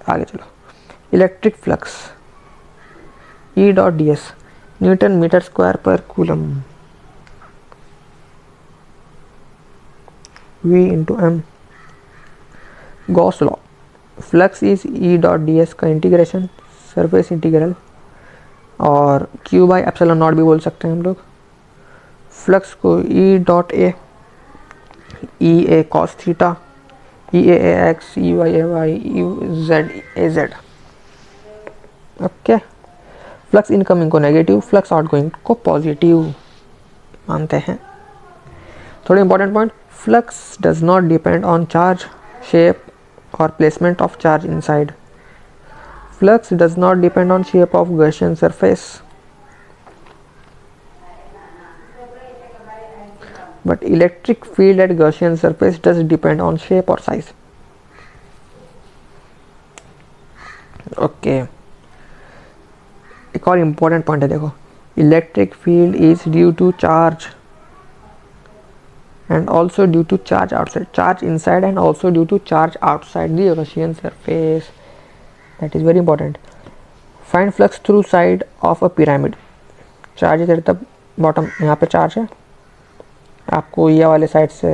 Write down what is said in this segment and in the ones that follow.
आगे चलो, electric flux E dot D S newton metre square पर coulomb, V into m. Gauss law, flux is E dot D S का integration surface integral, और Q by epsilon naught भी बोल सकते हैं हम लोग। फ्लक्स को E dot A, E A cos theta, E A X, E Y A Y, E Z A Z. Okay, flux incoming को नेगेटिव, फ्लक्स आउटगोइंग को पॉजिटिव मानते हैं। थोड़े important point, flux does not depend on charge, shape और placement of charge inside. Flux does not depend on shape of Gaussian surface, but electric field at Gaussian surface does depend on shape or size. Okay, एक और important point है, देखो, electric field is due to charge and also due to charge outside, charge inside and also due to charge outside the Gaussian surface. That is very important. Find flux through side of a pyramid. Charge is at the bottom, यहाँ पे charge है, आपको ये वाले side से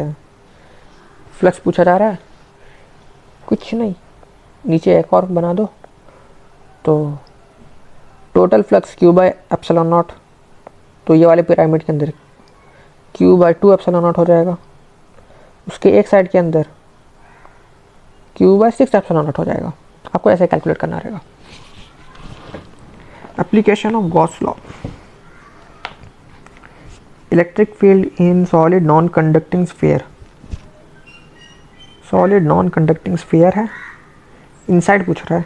flux पूछा जा रहा है, कुछ नहीं, नीचे एक और बना दो तो total flux Q by epsilon not, तो ये वाले पिरामिड के अंदर Q बाई 2 एप्सिलॉन नॉट हो जाएगा, उसके एक साइड के अंदर Q बाई 6 एप्सिलॉन नॉट हो जाएगा। आपको ऐसे कैलकुलेट करना रहेगा। Application of Gauss law, electric field in solid non conducting sphere, solid non conducting sphere है, इनसाइड पूछ रहा है,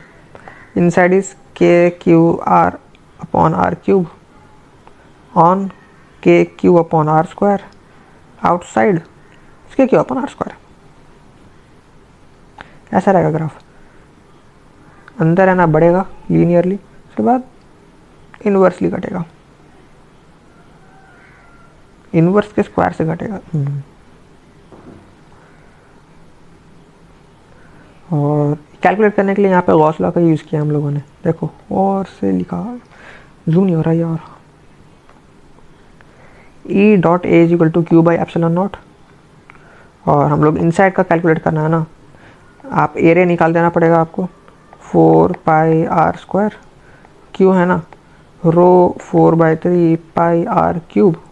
inside is K Q R upon R cube on K Q upon R square, outside K Q upon R square. ऐसा रहेगा graph, अंदर है ना बढ़ेगा लीनियरली, उसके बाद इनवर्सली घटेगा, इनवर्स के स्क्वायर से घटेगा। और कैलकुलेट करने के लिए यहाँ पे गॉस लॉ का यूज़ किया हम लोगों ने, देखो और से लिखा, जूम नहीं हो रहा यार। E dot A is equal to Q by epsilon naught, और हम लोग इनसाइड का कैलकुलेट करना है ना, आप एरिया निकाल देना पड़ेगा आपको, 4 पाई आर स्क्वायर, क्यू है ना रो 4/3 पाई आर क्यूब,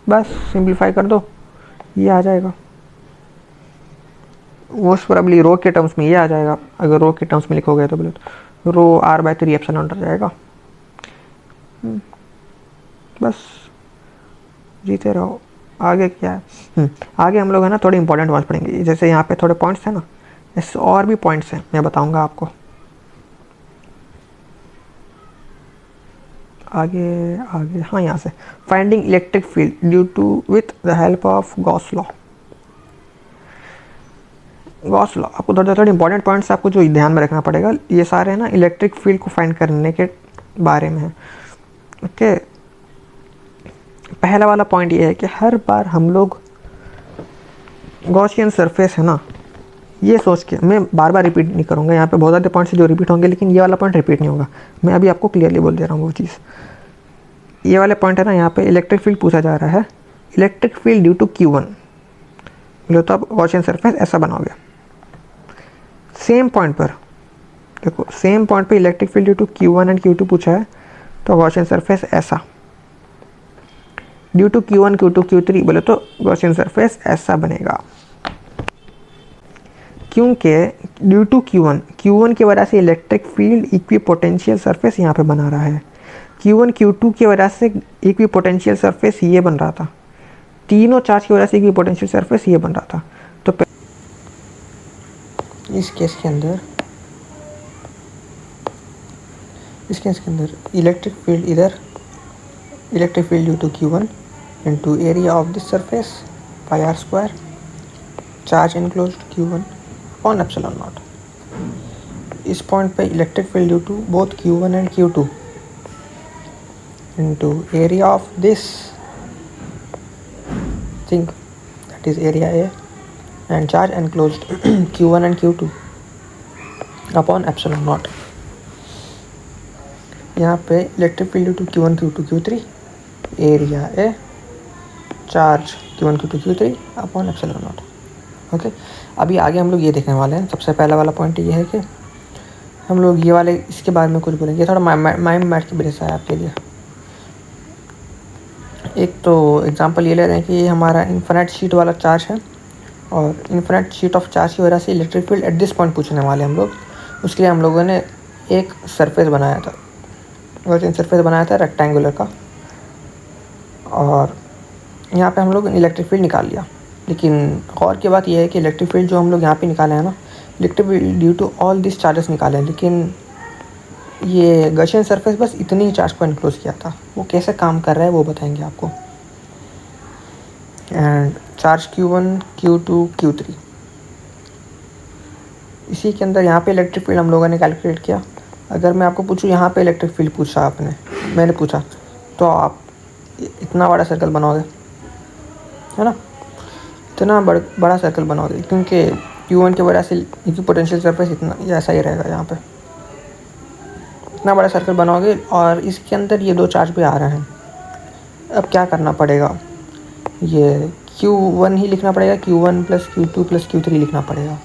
बस सिंप्लीफाई कर दो, ये आ जाएगा। मोस्ट प्रोबेबली रो के टर्म्स में ये आ जाएगा, अगर रो के टर्म्स में लिखोगे तो बोले तो रो r/3 एप्सिलॉन नॉट आ जाएगा। बस जीते रहो। आगे क्या है, आगे हम लोग है ना थोड़े इंपॉर्टेंट पॉइंट्स पढ़ेंगे, जैसे यहाँ पे थोड़े पॉइंट्स हैं ना, ऐसे और भी पॉइंट्स हैं, मैं बताऊंगा आपको आगे आगे। हाँ, यहाँ से finding electric field due to with the help of Gauss law. Gauss law, आपको थोड़े इंपॉर्टेंट पॉइंट्स आपको जो ध्यान में रखना पड़ेगा, ये सारे ना इलेक्ट्रिक फील्ड को फाइंड करने के बारे में है। ओके, पहला वाला पॉइंट ये है कि हर बार हम लोग गॉसियन सरफेस है ना, ये सोच के, मैं बार बार रिपीट नहीं करूँगा, यहाँ पे बहुत ज़्यादा पॉइंट्स जो रिपीट होंगे, लेकिन ये वाला पॉइंट रिपीट नहीं होगा, मैं अभी आपको क्लियरली बोल दे रहा हूँ वो चीज़। ये वाले पॉइंट है ना, यहाँ पे इलेक्ट्रिक फील्ड पूछा जा रहा है, electric field due to Q1, बोले तो आप गॉसियन सरफेस ऐसा बनाओगे। सेम पॉइंट पर देखो, सेम पॉइंट पे electric field due to Q1 and Q2 पूछा है, तो गॉसियन सरफेस ऐसा, due to Q1 Q2 Q3 बोले तो गॉसियन सरफेस ऐसा बनेगा। क्योंकि ड्यू टू Q1 की वजह से इलेक्ट्रिक फील्ड इक्विपोटेंशियल सरफेस यहाँ पे बना रहा है, Q1 Q2 की वजह से इक्विपोटेंशियल सरफेस ये बन रहा था, तीनों चार्ज की वजह से इक्विपोटेंशियल सरफेस ये बन रहा था। तो इस केस के अंदर इलेक्ट्रिक फील्ड इधर, electric field due to Q1 into area of this surface pi r square, charge enclosed Q1 on epsilon naught. इस पॉइंट पे electric field due to both Q1 and Q2 into area of this thing, that is area A, and charge enclosed Q1 and Q2 upon epsilon naught. यहाँ पे electric field due to Q1 Q2 Q3 area A charge Q1 Q2 Q3 upon epsilon naught. Okay, अभी आगे हम लोग ये देखने वाले हैं। सबसे पहला वाला पॉइंट ये है कि हम लोग ये वाले इसके बारे में कुछ बोलेंगे, थोड़ा माइंड मैथ की वजह से है आपके लिए। एक तो एग्जांपल ये ले रहे हैं कि ये हमारा इन्फिनिट शीट वाला चार्ज है और इन्फिनिट शीट ऑफ चार्ज की वजह से electric field at this point पूछने वाले हम लोग। उसके लिए हम लोगों ने एक सरफेस बनाया था, वर्किंग सरफेस बनाया था रेक्टेंगुलर का, और यहाँ पे हम लोग इलेक्ट्रिक फील्ड निकाल लिया। लेकिन गौर की बात यह है कि इलेक्ट्रिक फील्ड जो हम लोग यहाँ पे निकाले हैं ना, electric field due to all this charges निकाले हैं, लेकिन ये गॉसियन सरफेस बस इतनी ही चार्ज को इनक्लोज किया था। वो कैसे काम कर रहा है वो बताएंगे आपको। And charge Q1 Q2 Q3, इसी के अंदर यहाँ पे इलेक्ट्रिक फील्ड हम लोगों ने कैलकुलेट किया। अगर मैं आपको पूछूँ यहाँ पे इलेक्ट्रिक फील्ड पूछा मैंने पूछा, तो आप इतना बड़ा सर्कल बनाओगे, है ना, इतना बड़ा सर्कल बनाओगे, क्योंकि Q1 की वजह से इनकी पोटेंशियल सरफेस इतना ऐसा ही रहेगा। यहाँ पे इतना बड़ा सर्कल बनाओगे और इसके अंदर ये दो चार्ज भी आ रहे हैं। अब क्या करना पड़ेगा, ये Q1 ही लिखना पड़ेगा, Q1 plus Q2 plus Q3 लिखना पड़ेगा।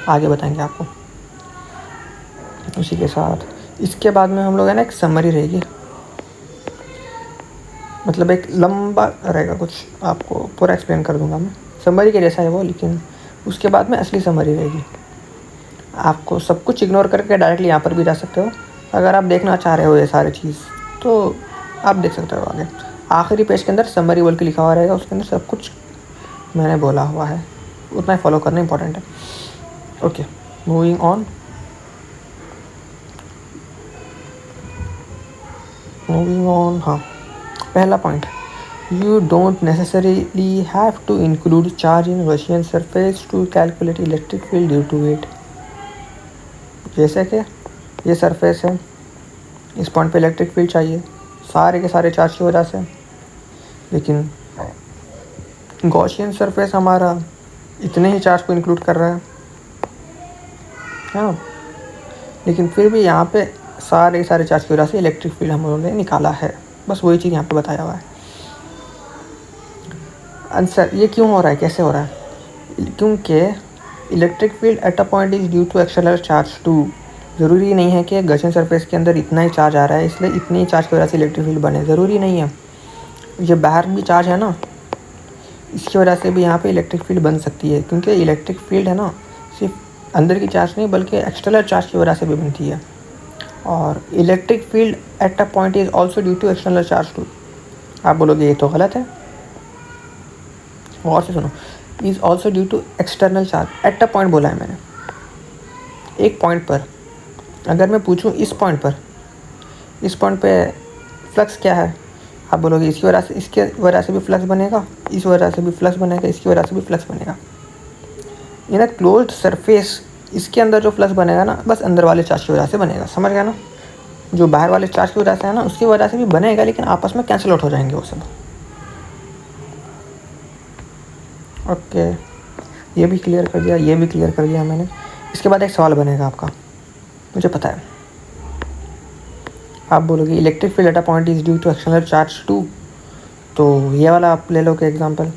आगे बताएंगे आपको। उसी के साथ इसके बाद में हम लोग है ना एक समरी रहेगी, मतलब एक लंबा रहेगा कुछ, आपको पूरा एक्सप्लेन कर दूंगा मैं। समरी के जैसा है वो, लेकिन उसके बाद में असली समरी रहेगी। आपको सब कुछ इग्नोर करके डायरेक्टली यहाँ पर भी जा सकते हो। अगर आप देखना चाह रहे हो ये सारी चीज़ तो आप देख सकते हो आगे। आखिरी पेज के अंदर समरी बोल के लिखा हुआ रहेगा, उसके अंदर सब कुछ मैंने बोला हुआ है, उतना ही फॉलो करना इंपॉर्टेंट है। Okay, moving on. हाँ, पहला point, you don't necessarily have to include charge in Gaussian surface to calculate electric field due to it. जैसे कि ये सरफेस है, इस पॉइंट पे इलेक्ट्रिक फील्ड चाहिए सारे के सारे चार्ज की वजह से, लेकिन गॉसियन सरफेस हमारा इतने ही चार्ज को इंक्लूड कर रहा है, हाँ, लेकिन फिर भी यहाँ पे सारे चार्ज की वजह से इलेक्ट्रिक फील्ड हम लोगों ने निकाला है। बस वही चीज़ यहाँ पे बताया हुआ है। आंसर ये क्यों हो रहा है, कैसे हो रहा है, क्योंकि electric field at a point is due to external charge too. ज़रूरी नहीं है कि गॉसियन सरफेस के अंदर इतना ही चार्ज आ रहा है इसलिए इतनी चार्ज की वजह से इलेक्ट्रिक फील्ड बने, ज़रूरी नहीं है। ये बाहर भी चार्ज है ना, इसकी वजह से भी यहाँ पे इलेक्ट्रिक फील्ड बन सकती है, क्योंकि इलेक्ट्रिक फील्ड है ना सिर्फ अंदर की चार्ज नहीं बल्कि एक्सटर्नल चार्ज की वजह से भी बनती है। और electric field at a point is also due to external charge too. आप बोलोगे ये तो गलत है, और से सुनो, is also due to external charge. At a point बोला है मैंने, एक पॉइंट पर। अगर मैं पूछूं इस पॉइंट पे फ्लक्स क्या है, आप बोलोगे इसकी वजह से भी फ्लक्स बनेगा, इस वजह से भी फ्लक्स बनेगा, इसकी वजह से भी फ्लक्स बनेगा। इन अ क्लोज्ड सरफेस इसके अंदर जो फ्लक्स बनेगा ना, बस अंदर वाले चार्ज की वजह से बनेगा, समझ गया ना। जो बाहर वाले चार्ज की वजह से है ना, उसकी वजह से भी बनेगा, लेकिन आपस में कैंसिल आउट हो जाएंगे वो सब। ओके, ये भी क्लियर कर दिया, ये भी क्लियर कर दिया मैंने। इसके बाद एक सवाल बनेगा आपका, मुझे पता है। आप बोलोगे electric field at a point is due to external charge too, तो ये वाला आप ले लोगे एग्जांपल,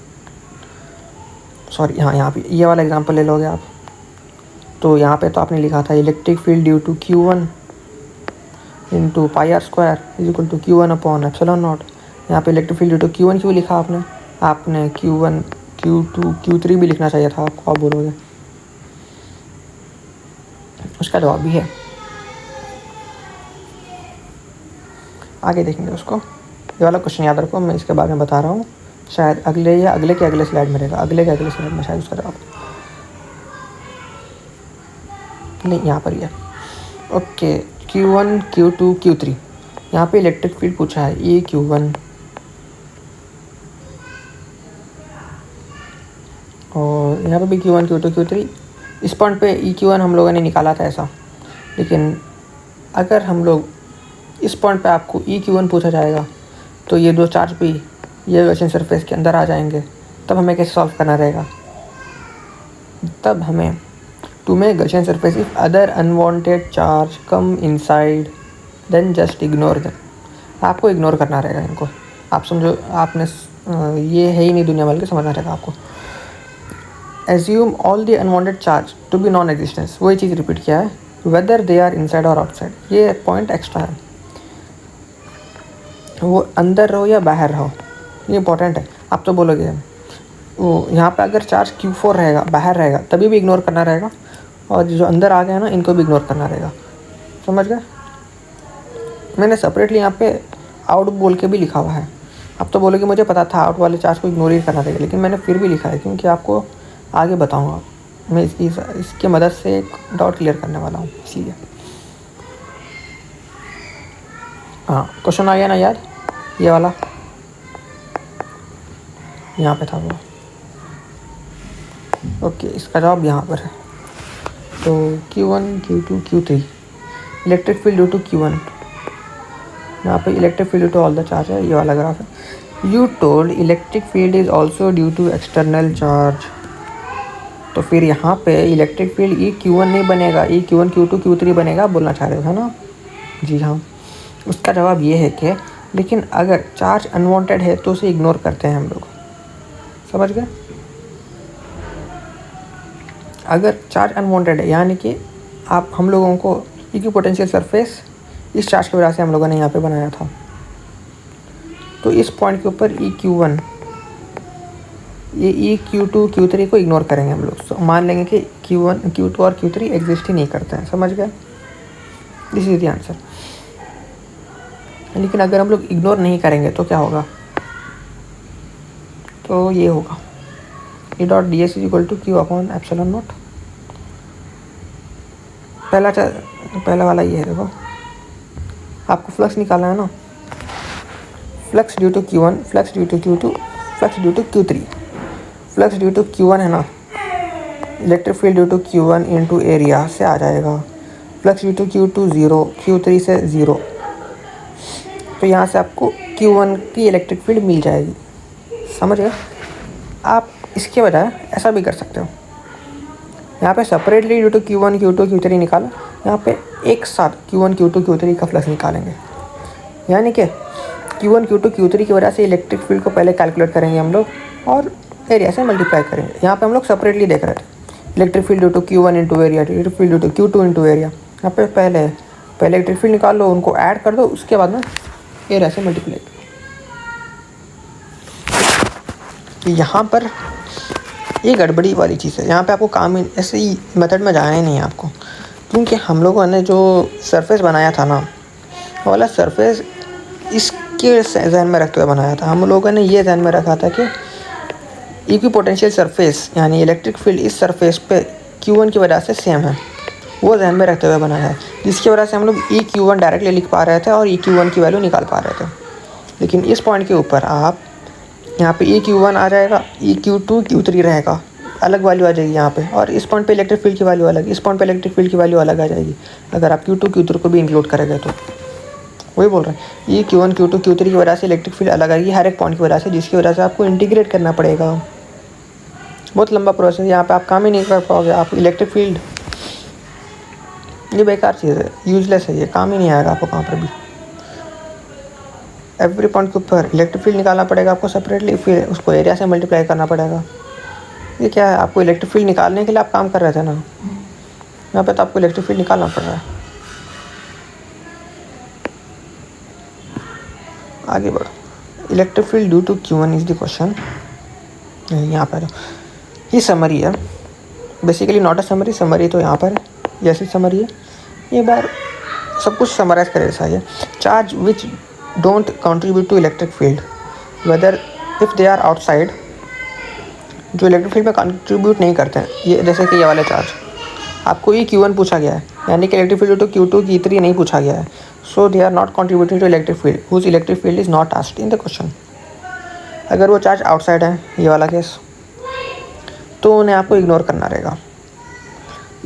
सॉरी हाँ, यहाँ पे ये वाला एग्जांपल ले लोगे आप। तो यहाँ पे तो आपने लिखा था electric field due to Q1 into pi r square is equal to Q1 upon epsilon naught. यहाँ पे electric field due to Q1 क्यों लिखा आपने Q1 Q2 Q3 भी लिखना चाहिए था आपको। आप बोलोगे उसका जवाब भी है, आगे देखेंगे उसको। ये वाला क्वेश्चन याद रखो, मैं इसके बारे में बता रहा हूँ, शायद अगले या अगले के अगले स्लाइड में रहेगा, अगले के अगले स्लाइड में शायद उसका जवाब नहीं, यहाँ पर ही है। ओके, Q1 Q2 Q3, यहाँ पे इलेक्ट्रिक फील्ड पूछा है ये Q1 और यहाँ पे भी Q1 Q2 Q3। इस पॉइंट पे EQ1 हम लोगों ने निकाला था ऐसा, लेकिन अगर हम लोग इस पॉइंट पे आपको EQ1 पूछा जाएगा तो ये दो चार्ज भी ये गॉसियन सरफेस के अंदर आ जाएंगे। तब हमें कैसे सॉल्व करना रहेगा, तब हमें to make Gaussian surface. If other unwanted charge come inside, then just ignore them. आपको इग्नोर करना रहेगा इनको. आप समझो, आपने ये है ही नहीं दुनिया भर के, समझना रहेगा आपको. Assume all the unwanted charge to be non-existence. वही चीज़ रिपीट किया है. Whether they are inside or outside. ये पॉइंट एक्स्ट्रा है. वो अंदर रहो या बाहर रहो, ये इंपॉर्टेंट है. आप तो बोलोगे वो यहाँ पे अगर चार्ज Q4 रहेगा, बाहर रहेगा, तभी भी इग्नोर करना रहेगा. और जो अंदर आ गया ना, इनको भी इग्नोर करना रहेगा. समझ गए? मैंने सेपरेटली यहाँ पे आउट बोल के भी लिखा हुआ है. आप तो बोलोगे मुझे पता था आउट वाले चार्ज को इग्नोर ही करना रहेगा, लेकिन मैंने फिर भी लिखा है क्योंकि आपको आगे बताऊँगा. मैं इसकी मदद से एक डाउट क्लियर करने वाला हूँ, इसीलिए. हाँ, क्वेश्चन आ गया ना याद? ये वाला यहाँ पे था वो. ओके, इसका जवाब यहाँ पर है. तो Q1, Q2, Q3 electric field due to Q1. यहाँ पे electric field due to all the charge है, ये वाला ग्राफ है. You told electric field is also due to external charge. तो फिर यहाँ पे इलेक्ट्रिक फील्ड ई Q1 नहीं बनेगा, ई Q1, Q2, Q3 बनेगा, बोलना चाह रहे हो, है ना? जी हाँ. उसका जवाब ये है कि लेकिन अगर चार्ज अनवांटेड है तो उसे इग्नोर करते हैं हम लोग. समझ गए? अगर चार्ज अनवांटेड है यानी कि हम लोगों को इक्विपोटेंशियल सरफेस इस चार्ज की वजह से हम लोगों ने यहाँ पे बनाया था, तो इस पॉइंट के ऊपर ई Q1, ये ई Q2, Q3 को इग्नोर करेंगे हम लोग. तो मान लेंगे कि Q1, Q2 और Q3 एग्जिस्ट ही नहीं करते हैं. समझ गए? This is the answer. लेकिन अगर हम लोग इग्नोर नहीं करेंगे तो क्या होगा? तो ये होगा E dot D S is equal to Q upon epsilon naught. पहला वाला ये है. देखो, आपको फ्लक्स निकालना है ना. Flux due to Q1, flux due to Q2, flux due to Q3. Flux due to Q1 है ना, electric field due to Q1 into area से आ जाएगा. Flux due to Q2 0, Q3 से 0. तो यहाँ से आपको Q1 की इलेक्ट्रिक फील्ड मिल जाएगी. समझ गए? आप इसके बजाय ऐसा भी कर सकते हो. यहाँ पे separately due to Q1, Q2, Q3 निकाला, यहाँ पे एक साथ Q1, Q2, Q3 का फ्लक्स निकालेंगे. यानी कि Q1, Q2, Q3 की वजह से इलेक्ट्रिक फील्ड को पहले कैलकुलेट करेंगे हम लोग और एरिया से मल्टीप्लाई करेंगे. यहाँ पे हम लोग सेपरेटली देख रहे थे. Electric field due to Q1 into area, electric field due to Q2 into area. यहाँ पे पहले इलेक्ट्रिक फील्ड निकाल लो, उनको ऐड कर दो, उसके बाद में एरिया से मल्टीप्लाई. यहाँ पर ये गड़बड़ी वाली चीज़ है. यहाँ पे आपको काम ऐसे ही मेथड में जाना ही नहीं है आपको, क्योंकि हम लोगों ने जो सरफेस बनाया था ना, वो वाला सरफेस इसके जहन में रखते हुए बनाया था. हम लोगों ने ये जहन में रखा था कि इक्विपोटेंशियल सरफेस यानी इलेक्ट्रिक फील्ड इस सरफेस पे Q1 की वजह से सेम है, वो जहन में रखते हुए बनाया है, जिसकी वजह से हम लोग ई Q1 डायरेक्टली लिख पा रहे थे और ई Q1 की वैल्यू निकाल पा रहे थे. लेकिन इस पॉइंट के ऊपर आप यहाँ पे ई Q1 आ जाएगा, ई Q2, Q3 रहेगा, अलग वैल्यू आ जाएगी यहाँ पे. और इस पॉइंट पे इलेक्ट्रिक फील्ड की वैल्यू अलग, इस पॉइंट पे इलेक्ट्रिक फील्ड की वैल्यू अलग आ जाएगी अगर आप Q2, Q3 को भी इंक्लूड करेंगे. तो वही बोल रहे हैं, ई Q1, Q2, Q3 की वजह से इलेक्ट्रिक फील्ड अलग आएगी हर एक पॉइंट की वजह से, जिसकी वजह से आपको इंटीग्रेट करना पड़ेगा. बहुत लंबा प्रोसेस, यहाँ पे आप काम ही नहीं कर पाओगे. आप इलेक्ट्रिक फील्ड, ये बेकार चीज़ है, यूजलेस है, ये काम ही नहीं आएगा आपको कहाँ पर भी. एवरी पॉइंट के ऊपर इलेक्ट्रिक फील्ड निकालना पड़ेगा आपको सेपरेटली, फिर उसको एरिया से मल्टीप्लाई करना पड़ेगा. ये क्या है? आपको इलेक्ट्रिक फील्ड निकालने के लिए आप काम कर रहे थे ना, यहाँ पे तो आपको इलेक्ट्रिक फील्ड निकालना पड़ रहा है. आगे बढ़ो. Electric field due to Q1 is the question. यहाँ पर ये समरी है, basically not a summary. Summary तो यहाँ पर है, जैसी समरी है. ये बार सब कुछ समराइज करे ऐसा है. Charge which don't contribute to electric field whether if they are outside, जो इलेक्ट्रिक फील्ड में कंट्रीब्यूट नहीं करते हैं, ये जैसे कि ये वाले चार्ज. आपको ये Q1 पूछा गया है, यानी कि electric field to Q2, Q3 नहीं पूछा गया है. So they are not contributing to electric field whose electric field is not asked in the question. अगर वो चार्ज आउटसाइड है, ये वाला केस, तो उन्हें आपको इग्नोर करना रहेगा.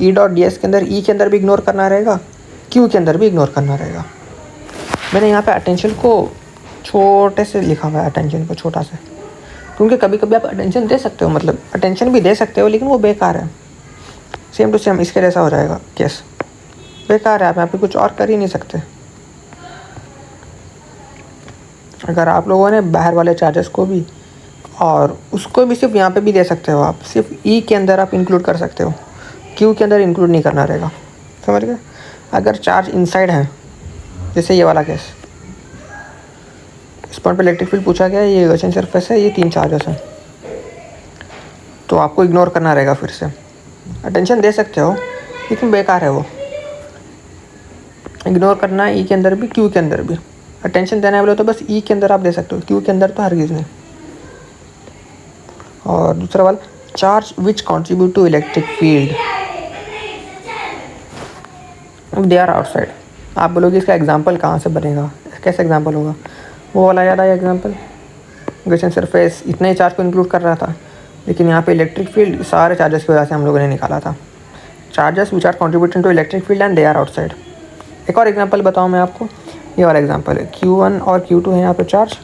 ई डॉट डी एस के अंदर ई के अंदर भी इग्नोर करना रहेगा, क्यू के अंदर भी इग्नोर करना रहेगा. मैंने यहाँ पे अटेंशन को छोटे से लिखा हुआ है, अटेंशन को छोटा से, क्योंकि कभी कभी आप अटेंशन दे सकते हो, मतलब अटेंशन भी दे सकते हो, लेकिन वो बेकार है. सेम टू सेम इसके जैसा हो जाएगा केस। बेकार है, आप यहाँ पे कुछ और कर ही नहीं सकते। अगर आप लोगों ने बाहर वाले चार्जेस को भी और उसको भी सिर्फ यहाँ पे भी दे सकते हो, आप सिर्फ ई के अंदर आप इंक्लूड कर सकते हो, क्यू के अंदर इंक्लूड नहीं करना रहेगा, समझ गए। अगर चार्ज इनसाइड है, जैसे ये वाला केस, इस पॉइंट पे इलेक्ट्रिक फील्ड पूछा गया, ये गॉसियन सरफेस है, ये 3 चार्जेस हैं, तो आपको इग्नोर करना रहेगा। फिर से अटेंशन दे सकते हो लेकिन बेकार है वो, इग्नोर करना ई के अंदर भी क्यू के अंदर भी। अटेंशन देना है बोले तो बस ई के अंदर आप दे सकते हो, क्यू के अंदर तो हरगिज़ नहीं। और दूसरा वाला, charge which contribute to electric field, they are outside. आप बोलोगे इसका एग्जांपल कहाँ से बनेगा, कैसे एग्जांपल होगा, वो वाला याद आया एग्जांपल, गॉसियन सरफेस इतने ही चार्ज को इंक्लूड कर रहा था, लेकिन यहाँ पे इलेक्ट्रिक फील्ड सारे चार्जेस की वजह से हम लोगों ने निकाला था। Charges which are contributing to electric field and they are outside. एक और एग्जांपल बताऊँ मैं आपको, ये वाला एग्जांपल है, Q1 और Q2 है यहाँ पे चार्ज,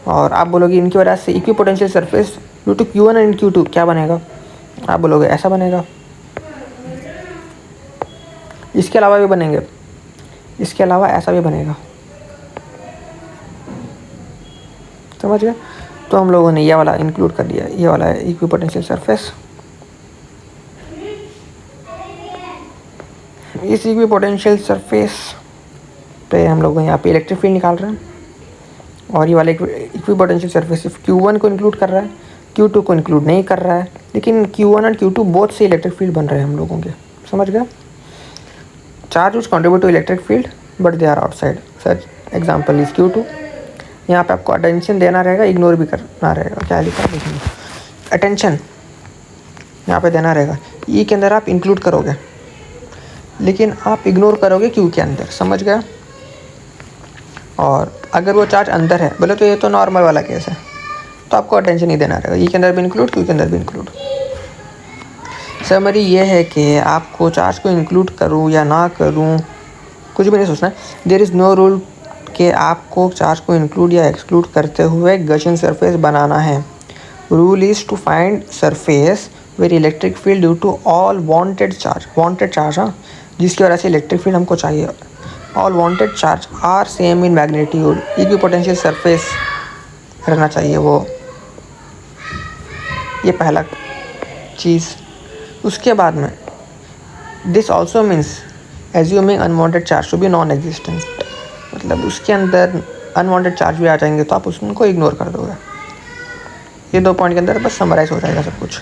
और आप बोलोगे इनकी वजह से equipotential surface due to Q1 and Q2 क्या बनेगा, आप बोलोगे ऐसा बनेगा। इसके अलावा भी बनेंगे, इसके अलावा ऐसा भी बनेगा, समझ गए। तो हम लोगों ने ये वाला इंक्लूड कर दिया, ये वाला है इक्विपोटेंशियल सरफेस। इस इक्विपोटेंशियल सरफेस पे हम लोग यहाँ पे इलेक्ट्रिक फील्ड निकाल रहे हैं, और ये वाला इक्विपोटेंशियल सरफेस सिर्फ Q1 को इंक्लूड कर रहा है, Q2 को इंक्लूड नहीं कर रहा है, लेकिन Q1 और Q2 बोथ से इलेक्ट्रिक फील्ड बन रहे हैं हम लोगों के, समझ गए। Charge which contribute to electric field but they are outside, such example is Q2। यहाँ पे आपको अटेंशन देना रहेगा, इग्नोर भी करना रहेगा। क्या लिखा है देखिए, अटेंशन यहाँ पे देना रहेगा, ई के अंदर आप इंक्लूड करोगे लेकिन आप इग्नोर करोगे क्यू के अंदर, समझ गया। और अगर वो चार्ज अंदर है बोले तो ये तो नॉर्मल वाला केस है, तो आपको अटेंशन नहीं देना रहेगा, ई के अंदर भी इंक्लूड क्यू के अंदर भी इंक्लूड। समरी ये है कि आपको चार्ज को इंक्लूड करूँ या ना करूँ कुछ भी नहीं सोचना है। देयर इज़ नो रूल कि आपको चार्ज को इंक्लूड या एक्सक्लूड करते हुए गॉसियन सरफेस बनाना है। Rule is to find surface where electric field due to all wanted charge, हाँ, जिसकी वजह से इलेक्ट्रिक फील्ड हमको चाहिए। All wanted charge are same in magnitude, equipotential surface रहना चाहिए वो, ये पहला चीज़। उसके बाद में this also means assuming unwanted charge to be non existent, मतलब उसके अंदर अनवांटेड चार्ज भी आ जाएंगे तो आप उसको इग्नोर कर दोगे। ये 2 पॉइंट के अंदर बस समराइज हो जाएगा सब कुछ।